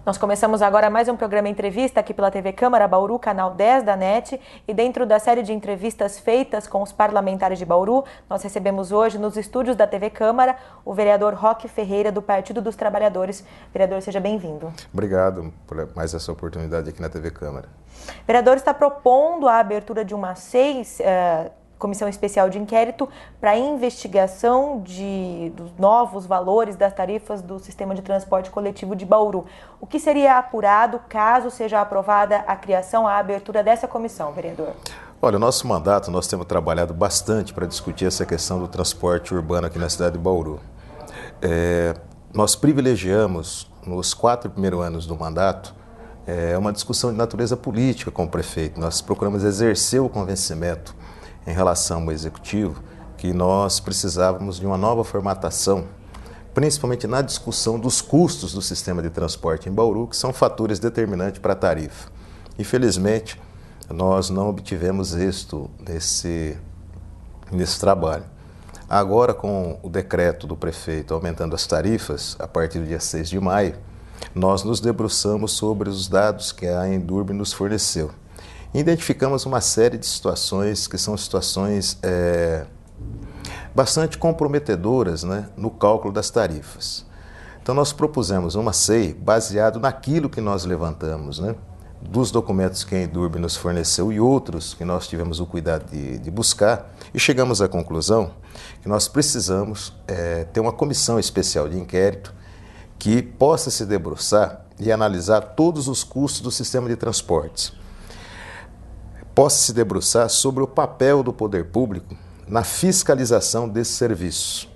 Nós começamos agora mais um programa Entrevista aqui pela TV Câmara Bauru, canal 10 da NET. E dentro da série de entrevistas feitas com os parlamentares de Bauru, nós recebemos hoje nos estúdios da TV Câmara o vereador Roque Ferreira, do Partido dos Trabalhadores. Vereador, seja bem-vindo. Obrigado por mais essa oportunidade aqui na TV Câmara. O vereador está propondo a abertura de uma comissão especial de inquérito para investigação dos novos valores das tarifas do sistema de transporte coletivo de Bauru. O que seria apurado caso seja aprovada a criação, a abertura dessa comissão, vereador? Olha, o nosso mandato, nós temos trabalhado bastante para discutir essa questão do transporte urbano aqui na cidade de Bauru. Nós privilegiamos, nos 4 primeiros anos do mandato, uma discussão de natureza política com o prefeito. Nós procuramos exercer o convencimento em relação ao executivo que nós precisávamos de uma nova formatação, principalmente na discussão dos custos do sistema de transporte em Bauru, que são fatores determinantes para a tarifa. Infelizmente, nós não obtivemos êxito nesse trabalho. Agora, com o decreto do prefeito aumentando as tarifas, a partir do dia 6 de maio, nós nos debruçamos sobre os dados que a Endurbe nos forneceu. Identificamos uma série de situações que são situações bastante comprometedoras, né, no cálculo das tarifas. Então nós propusemos uma SEI baseado naquilo que nós levantamos, né, dos documentos que a Endurbe nos forneceu e outros que nós tivemos o cuidado de buscar, e chegamos à conclusão que nós precisamos ter uma comissão especial de inquérito que possa se debruçar e analisar todos os custos do sistema de transportes. Possa se debruçar sobre o papel do poder público na fiscalização desses serviços.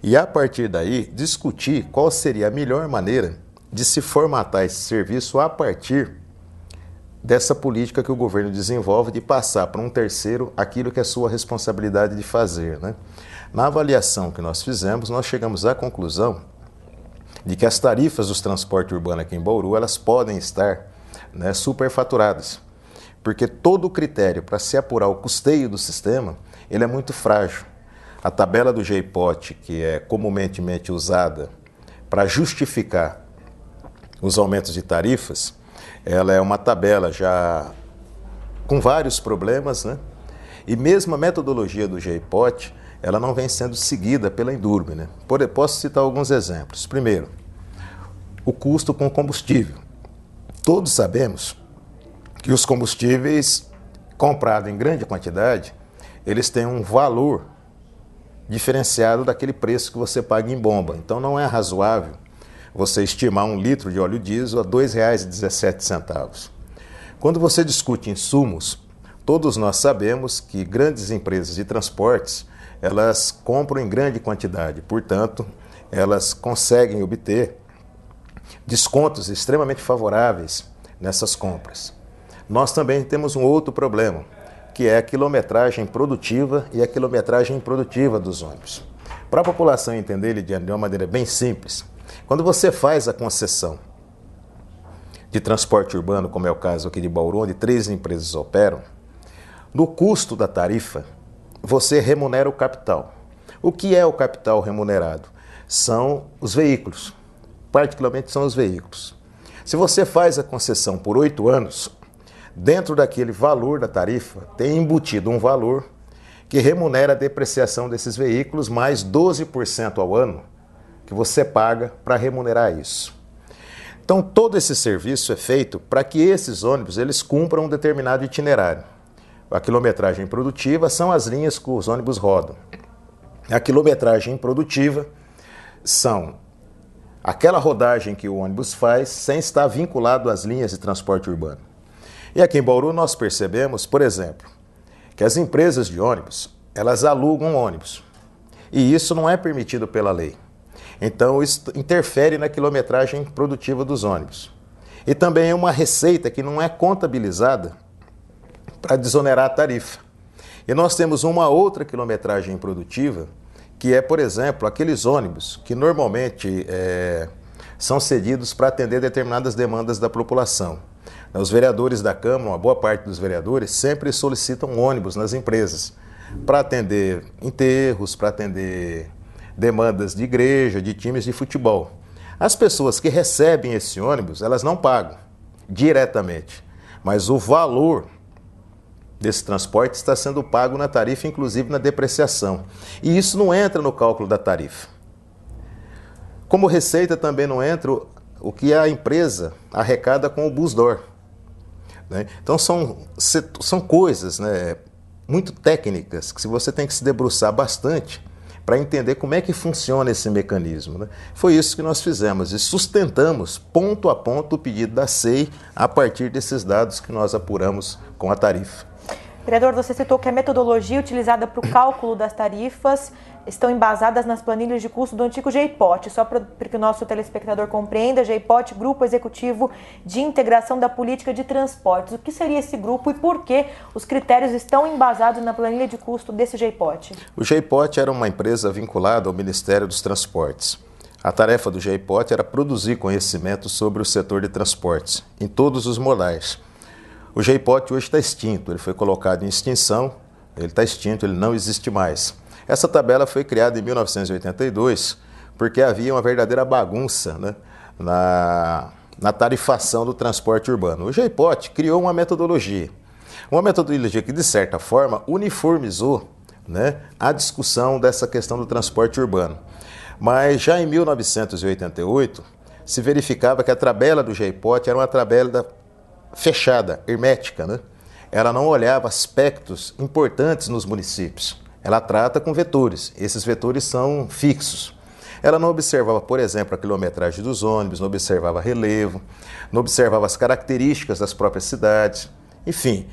E, a partir daí, discutir qual seria a melhor maneira de se formatar esse serviço a partir dessa política que o governo desenvolve de passar para um terceiro aquilo que é sua responsabilidade de fazer, né? Na avaliação que nós fizemos, nós chegamos à conclusão de que as tarifas dos transportes urbanos aqui em Bauru, elas podem estar, né, superfaturadas. Porque todo o critério para se apurar o custeio do sistema, ele é muito frágil. A tabela do GIPOT, que é comumente usada para justificar os aumentos de tarifas, ela é uma tabela já com vários problemas, né? E mesmo a metodologia do GIPOT, ela não vem sendo seguida pela Endurbe, né? Posso citar alguns exemplos. Primeiro, o custo com combustível. Todos sabemos que os combustíveis comprados em grande quantidade, eles têm um valor diferenciado daquele preço que você paga em bomba. Então não é razoável você estimar 1 litro de óleo diesel a R$ 2,17. Quando você discute insumos, todos nós sabemos que grandes empresas de transportes, elas compram em grande quantidade, portanto, elas conseguem obter descontos extremamente favoráveis nessas compras. Nós também temos um outro problema, que é a quilometragem produtiva e a quilometragem improdutiva dos ônibus. Para a população entender ele de uma maneira bem simples, quando você faz a concessão de transporte urbano, como é o caso aqui de Bauru, onde 3 empresas operam, no custo da tarifa, você remunera o capital. O que é o capital remunerado? São os veículos, particularmente são os veículos. Se você faz a concessão por 8 anos, dentro daquele valor da tarifa, tem embutido um valor que remunera a depreciação desses veículos mais 12% ao ano que você paga para remunerar isso. Então, todo esse serviço é feito para que esses ônibus eles cumpram um determinado itinerário. A quilometragem produtiva são as linhas que os ônibus rodam. A quilometragem improdutiva são aquela rodagem que o ônibus faz sem estar vinculado às linhas de transporte urbano. E aqui em Bauru nós percebemos, por exemplo, que as empresas de ônibus, elas alugam ônibus. E isso não é permitido pela lei. Então isso interfere na quilometragem produtiva dos ônibus. E também é uma receita que não é contabilizada para desonerar a tarifa. E nós temos uma outra quilometragem improdutiva, que é, por exemplo, aqueles ônibus que normalmente são cedidos para atender determinadas demandas da população. Os vereadores da Câmara, uma boa parte dos vereadores, sempre solicitam ônibus nas empresas para atender enterros, para atender demandas de igreja, de times de futebol. As pessoas que recebem esse ônibus, elas não pagam diretamente, mas o valor desse transporte está sendo pago na tarifa, inclusive na depreciação. E isso não entra no cálculo da tarifa. Como receita também não entra o que a empresa arrecada com o Busdor, né? Então são coisas, né, muito técnicas que você tem que se debruçar bastante para entender como é que funciona esse mecanismo, né? Foi isso que nós fizemos e sustentamos ponto a ponto o pedido da SEI a partir desses dados que nós apuramos com a tarifa. Vereador, você citou que a metodologia utilizada para o cálculo das tarifas estão embasadas nas planilhas de custo do antigo GEIPOT. Só para que o nosso telespectador compreenda, GEIPOT, Grupo Executivo de Integração da Política de Transportes. O que seria esse grupo e por que os critérios estão embasados na planilha de custo desse GEIPOT? O GEIPOT era uma empresa vinculada ao Ministério dos Transportes. A tarefa do GEIPOT era produzir conhecimento sobre o setor de transportes, em todos os modais. O GEIPOT hoje está extinto, ele foi colocado em extinção, ele está extinto, ele não existe mais. Essa tabela foi criada em 1982 porque havia uma verdadeira bagunça, né, na tarifação do transporte urbano. O GEIPOT criou uma metodologia que, de certa forma, uniformizou, né, a discussão dessa questão do transporte urbano. Mas já em 1988 se verificava que a tabela do GEIPOT era uma tabela fechada, hermética, né? Ela não olhava aspectos importantes nos municípios. Ela trata com vetores. Esses vetores são fixos. Ela não observava, por exemplo, a quilometragem dos ônibus, não observava relevo, não observava as características das próprias cidades. Enfim,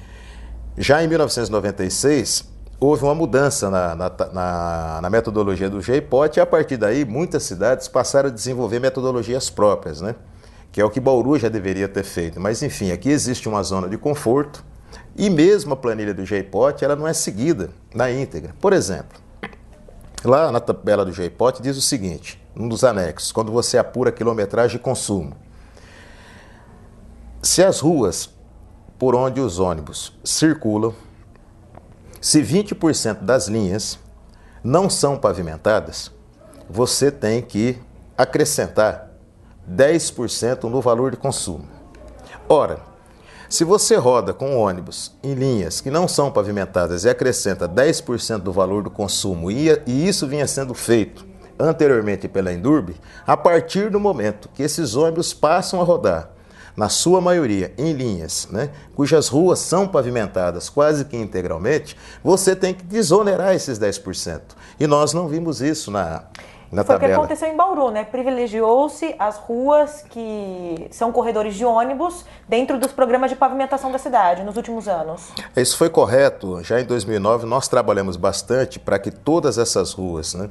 já em 1996, houve uma mudança na metodologia do GEIPOT e, a partir daí, muitas cidades passaram a desenvolver metodologias próprias, né? Que é o que Bauru já deveria ter feito. Mas, enfim, aqui existe uma zona de conforto e mesmo a planilha do GEIPOT, ela não é seguida na íntegra. Por exemplo, lá na tabela do GEIPOT diz o seguinte, um dos anexos, quando você apura quilometragem e consumo. Se as ruas por onde os ônibus circulam, se 20% das linhas não são pavimentadas, você tem que acrescentar 10% no valor de consumo. Ora, se você roda com ônibus em linhas que não são pavimentadas e acrescenta 10% do valor do consumo, e isso vinha sendo feito anteriormente pela Endurb, a partir do momento que esses ônibus passam a rodar, na sua maioria em linhas, né, cujas ruas são pavimentadas quase que integralmente, você tem que desonerar esses 10%. E nós não vimos isso na Foi o que aconteceu em Bauru, né? Privilegiou-se as ruas que são corredores de ônibus dentro dos programas de pavimentação da cidade nos últimos anos. Isso foi correto. Já em 2009 nós trabalhamos bastante para que todas essas ruas, né,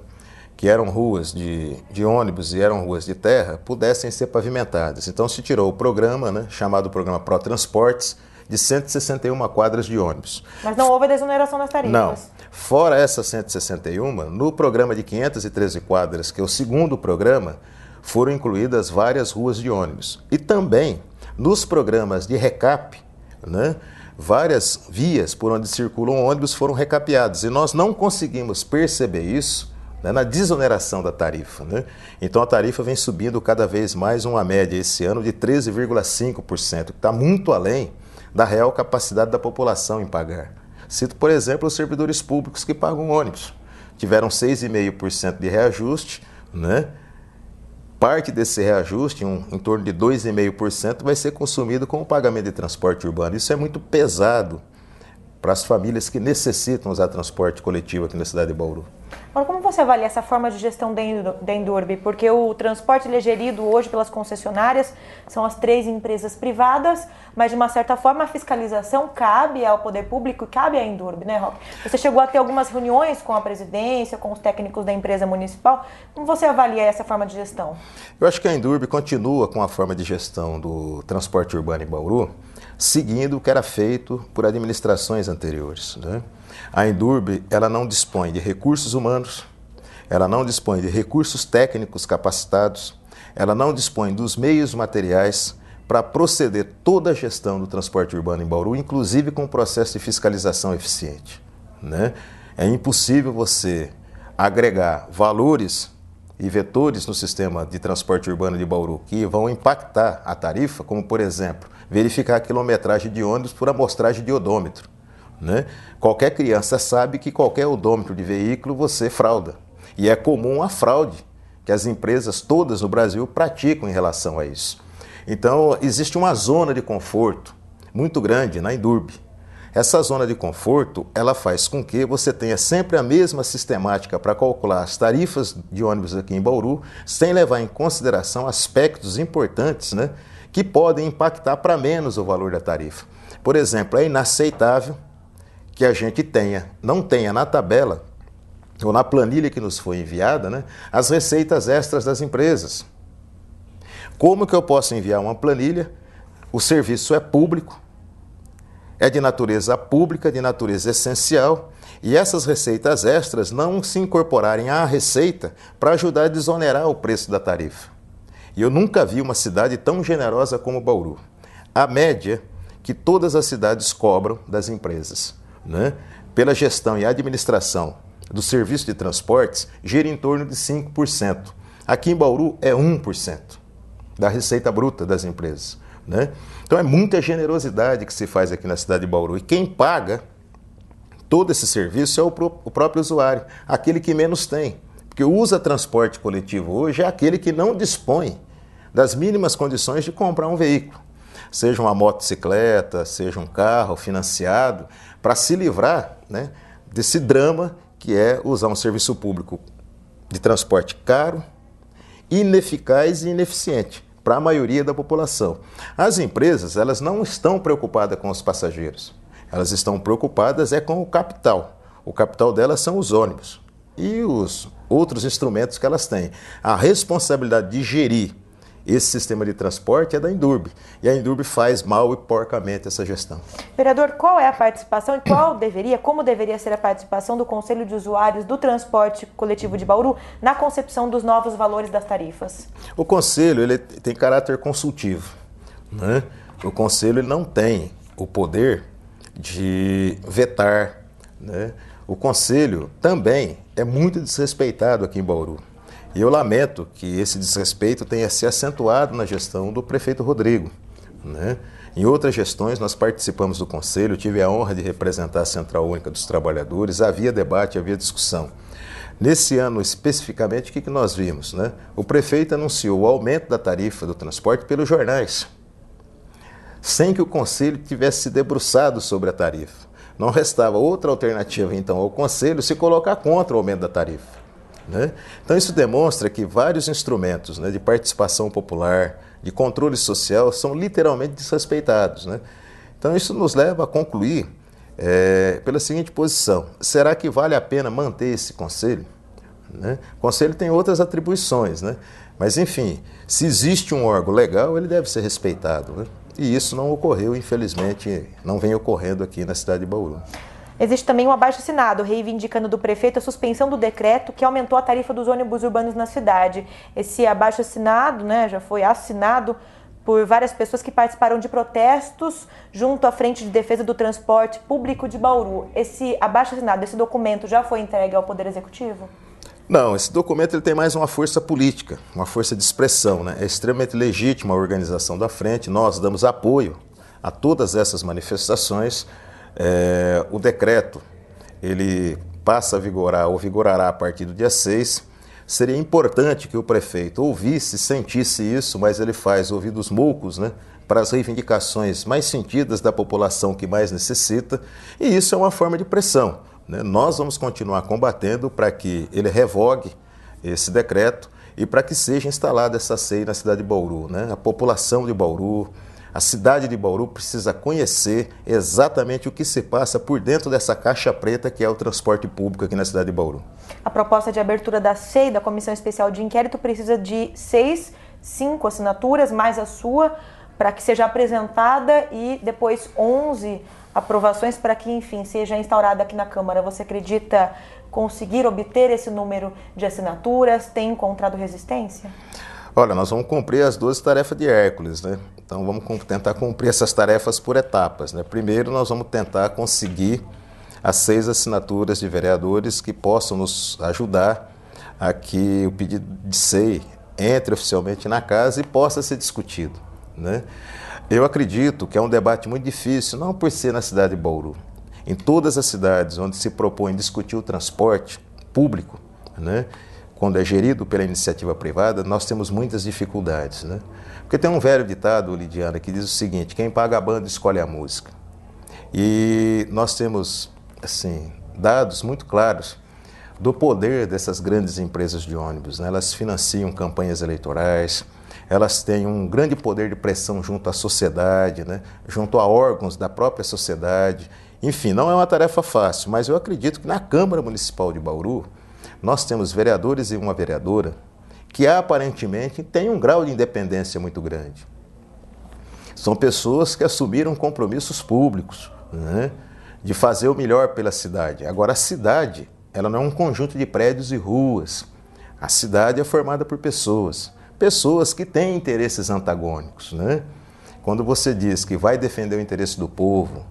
que eram ruas de ônibus e eram ruas de terra, pudessem ser pavimentadas. Então se tirou o programa, né, chamado Programa Pro Transportes, de 161 quadras de ônibus. Mas não houve a desoneração das tarifas? Não. Fora essas 161, no programa de 513 quadras, que é o segundo programa, foram incluídas várias ruas de ônibus. E também, nos programas de recap, né, várias vias por onde circulam ônibus foram recapeadas. E nós não conseguimos perceber isso, né, na desoneração da tarifa, né? Então a tarifa vem subindo cada vez mais, uma média esse ano de 13,5%, que está muito além da real capacidade da população em pagar. Cito, por exemplo, os servidores públicos que pagam ônibus. Tiveram 6,5% de reajuste, né? Parte desse reajuste, em torno de 2,5%, vai ser consumido com o pagamento de transporte urbano. Isso é muito pesado para as famílias que necessitam usar transporte coletivo aqui na cidade de Bauru. Agora, como você avalia essa forma de gestão da Endurb? Porque o transporte ele é gerido hoje pelas concessionárias, são as 3 empresas privadas, mas de uma certa forma a fiscalização cabe ao poder público e cabe à Endurb, né, Roque? Você chegou a ter algumas reuniões com a presidência, com os técnicos da empresa municipal. Como você avalia essa forma de gestão? Eu acho que a Endurb continua com a forma de gestão do transporte urbano em Bauru, seguindo o que era feito por administrações anteriores, né? A Endurb, ela não dispõe de recursos humanos, ela não dispõe de recursos técnicos capacitados, ela não dispõe dos meios materiais para proceder toda a gestão do transporte urbano em Bauru, inclusive com um processo de fiscalização eficiente, né? É impossível você agregar valores e vetores no sistema de transporte urbano de Bauru que vão impactar a tarifa, como, por exemplo, verificar a quilometragem de ônibus por amostragem de odômetro, né? Qualquer criança sabe que qualquer odômetro de veículo você frauda. E é comum a fraude que as empresas todas no Brasil praticam em relação a isso. Então, existe uma zona de conforto muito grande na Indurb. Essa zona de conforto, ela faz com que você tenha sempre a mesma sistemática para calcular as tarifas de ônibus aqui em Bauru, sem levar em consideração aspectos importantes, né, que podem impactar para menos o valor da tarifa. Por exemplo, é inaceitável que a gente não tenha na tabela ou na planilha que nos foi enviada, né, as receitas extras das empresas. Como que eu posso enviar uma planilha? O serviço é público, é de natureza pública, de natureza essencial, e essas receitas extras não se incorporarem à receita para ajudar a desonerar o preço da tarifa. E eu nunca vi uma cidade tão generosa como Bauru. A média que todas as cidades cobram das empresas, né, pela gestão e administração do serviço de transportes, gira em torno de 5%. Aqui em Bauru é 1% da receita bruta das empresas, né? Então é muita generosidade que se faz aqui na cidade de Bauru. E quem paga todo esse serviço é o próprio usuário, aquele que menos tem. Porque usa transporte coletivo hoje é aquele que não dispõe das mínimas condições de comprar um veículo. Seja uma motocicleta, seja um carro financiado, para se livrar, né, desse drama que é usar um serviço público de transporte caro, ineficaz e ineficiente para a maioria da população. As empresas, elas não estão preocupadas com os passageiros, elas estão preocupadas com o capital. O capital delas são os ônibus e os outros instrumentos que elas têm. A responsabilidade de gerir esse sistema de transporte é da Indurb, e a Indurb faz mal e porcamente essa gestão. Vereador, qual é a participação e como deveria ser a participação do Conselho de Usuários do Transporte Coletivo de Bauru na concepção dos novos valores das tarifas? O Conselho ele tem caráter consultivo, né? O Conselho ele não tem o poder de vetar, né? O Conselho também é muito desrespeitado aqui em Bauru. E eu lamento que esse desrespeito tenha se acentuado na gestão do prefeito Rodrigo, né? Em outras gestões nós participamos do Conselho, tive a honra de representar a Central Única dos Trabalhadores, havia debate, havia discussão. Nesse ano especificamente, o que nós vimos, né? O prefeito anunciou o aumento da tarifa do transporte pelos jornais, sem que o Conselho tivesse se debruçado sobre a tarifa. Não restava outra alternativa então ao Conselho se colocar contra o aumento da tarifa, né? Então isso demonstra que vários instrumentos, né, de participação popular, de controle social, são literalmente desrespeitados, né? Então isso nos leva a concluir pela seguinte posição: será que vale a pena manter esse conselho, né? O conselho tem outras atribuições, né? Mas enfim, se existe um órgão legal, ele deve ser respeitado, né? E isso não ocorreu, infelizmente, não vem ocorrendo aqui na cidade de Bauru. Existe também um abaixo-assinado reivindicando do prefeito a suspensão do decreto que aumentou a tarifa dos ônibus urbanos na cidade. Esse abaixo-assinado, né, já foi assinado por várias pessoas que participaram de protestos junto à Frente de Defesa do Transporte Público de Bauru. Esse abaixo-assinado, esse documento já foi entregue ao Poder Executivo? Não, esse documento ele tem mais uma força política, uma força de expressão, né? É extremamente legítima a organização da frente, nós damos apoio a todas essas manifestações. O decreto, ele passa a vigorar ou vigorará a partir do dia 6. Seria importante que o prefeito ouvisse, sentisse isso, mas ele faz ouvidos moucos, né, para as reivindicações mais sentidas da população que mais necessita, e isso é uma forma de pressão, né? Nós vamos continuar combatendo para que ele revogue esse decreto e para que seja instalada essa SEI na cidade de Bauru, né? A população de Bauru, a cidade de Bauru precisa conhecer exatamente o que se passa por dentro dessa caixa preta que é o transporte público aqui na cidade de Bauru. A proposta de abertura da SEI, da Comissão Especial de Inquérito, precisa de 5 assinaturas, mais a sua, para que seja apresentada e depois 11 aprovações para que, enfim, seja instaurada aqui na Câmara. Você acredita conseguir obter esse número de assinaturas? Tem encontrado resistência? Olha, nós vamos cumprir as 12 tarefas de Hércules, né? Então vamos tentar cumprir essas tarefas por etapas, né? Primeiro nós vamos tentar conseguir as 6 assinaturas de vereadores que possam nos ajudar a que o pedido de SEI entre oficialmente na casa e possa ser discutido, né? Eu acredito que é um debate muito difícil, não por ser na cidade de Bauru. Em todas as cidades onde se propõe discutir o transporte público, né, quando é gerido pela iniciativa privada, nós temos muitas dificuldades, né? Porque tem um velho ditado, Lidiana, que diz o seguinte: quem paga a banda escolhe a música. E nós temos, assim, dados muito claros do poder dessas grandes empresas de ônibus, né? Elas financiam campanhas eleitorais, elas têm um grande poder de pressão junto à sociedade, né? Junto a órgãos da própria sociedade. Enfim, não é uma tarefa fácil, mas eu acredito que na Câmara Municipal de Bauru nós temos vereadores e uma vereadora que aparentemente têm um grau de independência muito grande. São pessoas que assumiram compromissos públicos, né, de fazer o melhor pela cidade. Agora, a cidade, ela não é um conjunto de prédios e ruas. A cidade é formada por pessoas que têm interesses antagônicos, né? Quando você diz que vai defender o interesse do povo,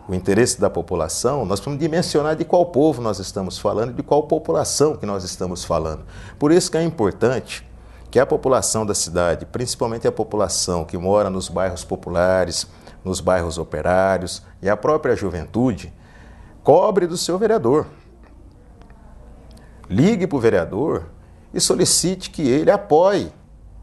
o interesse da população, nós precisamos dimensionar de qual povo nós estamos falando, de qual população que nós estamos falando. Por isso que é importante que a população da cidade, principalmente a população que mora nos bairros populares, nos bairros operários e a própria juventude, cobre do seu vereador. Ligue para o vereador e solicite que ele apoie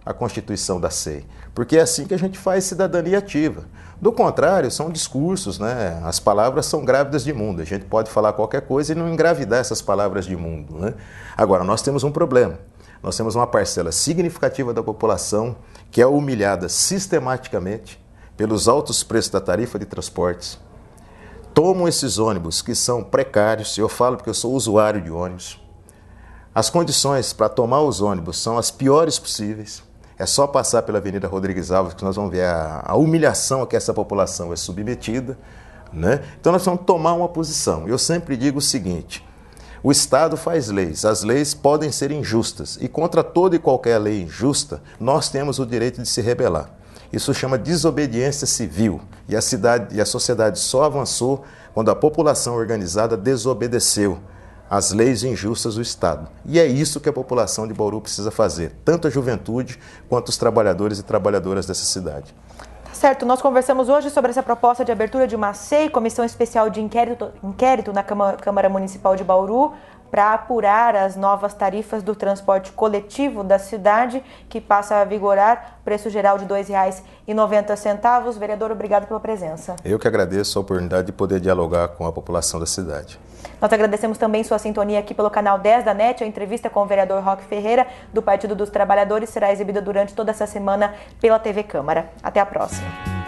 a constituição da SEI, porque é assim que a gente faz cidadania ativa. Do contrário, são discursos, né? As palavras são grávidas de mundo, a gente pode falar qualquer coisa e não engravidar essas palavras de mundo, né? Agora, nós temos um problema, nós temos uma parcela significativa da população que é humilhada sistematicamente pelos altos preços da tarifa de transportes. Tomam esses ônibus que são precários, eu falo porque eu sou usuário de ônibus. As condições para tomar os ônibus são as piores possíveis. É só passar pela Avenida Rodrigues Alves que nós vamos ver a humilhação a que essa população é submetida, né? Então nós vamos tomar uma posição. Eu sempre digo o seguinte: o Estado faz leis, as leis podem ser injustas e contra toda e qualquer lei injusta nós temos o direito de se rebelar. Isso chama desobediência civil e a sociedade só avançou quando a população organizada desobedeceu as leis injustas do Estado. E é isso que a população de Bauru precisa fazer, tanto a juventude quanto os trabalhadores e trabalhadoras dessa cidade. Tá certo, nós conversamos hoje sobre essa proposta de abertura de uma SEI, Comissão Especial de Inquérito na Câmara Municipal de Bauru, para apurar as novas tarifas do transporte coletivo da cidade, que passa a vigorar preço geral de R$ 2,90. Vereador, obrigado pela presença. Eu que agradeço a oportunidade de poder dialogar com a população da cidade. Nós agradecemos também sua sintonia aqui pelo canal 10 da NET. A entrevista com o vereador Roque Ferreira, do Partido dos Trabalhadores, será exibida durante toda essa semana pela TV Câmara. Até a próxima.